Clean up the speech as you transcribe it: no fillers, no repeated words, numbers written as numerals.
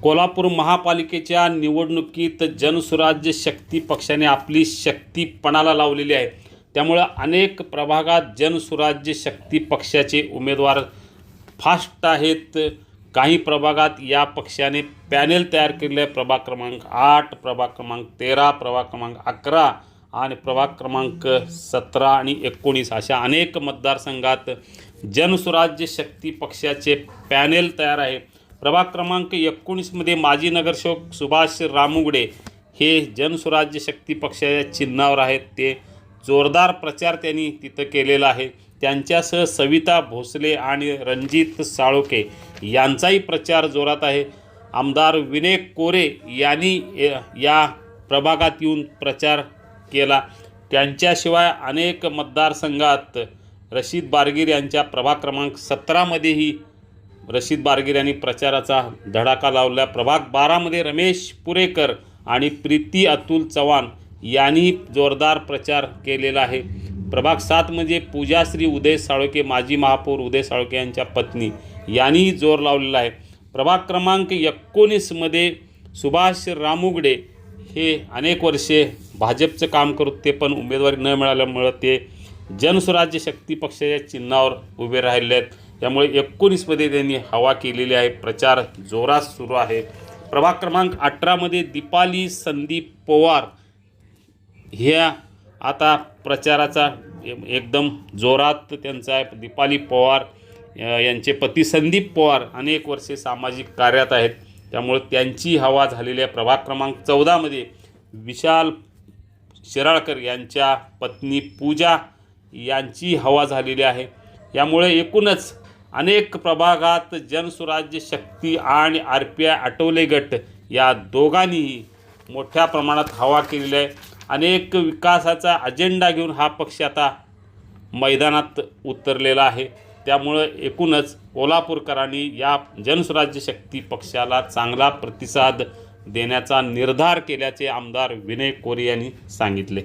कोल्हापूर महापालिकेच्या निवडणुकीत जनसुराज्य शक्ती पक्षाने आपली शक्ती पणाला लावलेली आहे। त्यामुळे अनेक प्रभागात जनसुराज्य शक्ती पक्षाचे उमेदवार फास्ट आहेत। काही प्रभागात या पक्षाने पॅनेल तयार केले आहे। प्रभाग क्रमांक 8, प्रभाग क्रमांक 13, प्रभाग क्रमांक 11 आणि प्रभाग क्रमांक 17 आणि 19 अशा अनेक मतदारसंघात जनसुराज्य शक्ती पक्षाचे पॅनेल तयार आहे। प्रभाग क्रमांक 19 मध्ये माजी नगरसेवक सुभाष रामुगडे हे जनसुराज्य शक्ती पक्षाच्या चिन्हावर आहेत। ते जोरदार प्रचार त्यांनी तिथं केलेला आहे। त्यांच्यासह सविता भोसले आणि रणजित साळोखे यांचाही प्रचार जोरात आहे। आमदार विनय कोरे यांनी या प्रभागात येऊन प्रचार केला। त्यांच्याशिवाय अनेक मतदारसंघात रशीद बारगीर यांच्या प्रभाग क्रमांक 17 मध्येही रशीद बारगीर यांनी प्रचाराचा धडाका लावला। प्रभाग 12 मध्ये रमेश पुरेकर आणि प्रीती अतुल चव्हाण यांनी जोरदार प्रचार केलेला आहे। प्रभाग 7 मध्ये पूजाश्री उदय साळोखे माजी महापौर उदय साळोखे यांच्या पत्नी यांनी जोर लावलेला आहे। प्रभाग क्रमांक 19 मध्ये सुभाष रामुगडे हे अनेक वर्षे भाजपचं काम करत ते पण उमेदवारी न मिळाल्यामुळे ते जनसुराज्य शक्ती पक्षाच्या चिन्हावर उभे राहिले आहेत। त्यामुळे 19 मध्ये त्यांनी हवा केलेली आहे। प्रचार जोरात सुरू आहे। प्रभाग क्रमांक 18 मध्ये दीपाली संदीप पवार ह्या आता प्रचाराचा एकदम जोरात त्यांचा आहे। दीपाली पवार यांचे पती संदीप पवार अनेक वर्षे सामाजिक कार्यात आहेत। त्यामुळे त्यांची हवा झालेली आहे। प्रभाग क्रमांक 14 मध्ये विशाल शिराळकर यांच्या पत्नी पूजा यांची हवा झालेली आहे। यामुळे एकूणच अनेक प्रभागात जनसुराज्य शक्ती आणि RPI आठवले गट या दोघांनीही मोठ्या प्रमाणात हवा केलेली आहे। अनेक विकासाचा अजेंडा घेऊन हा पक्ष आता मैदानात उतरलेला आहे। त्यामुळे एकूणच कोल्हापूरकरांनी या जनसुराज्य शक्ती पक्षाला चांगला प्रतिसाद देण्याचा निर्धार केल्याचे आमदार विनय कोरे यांनी सांगितले।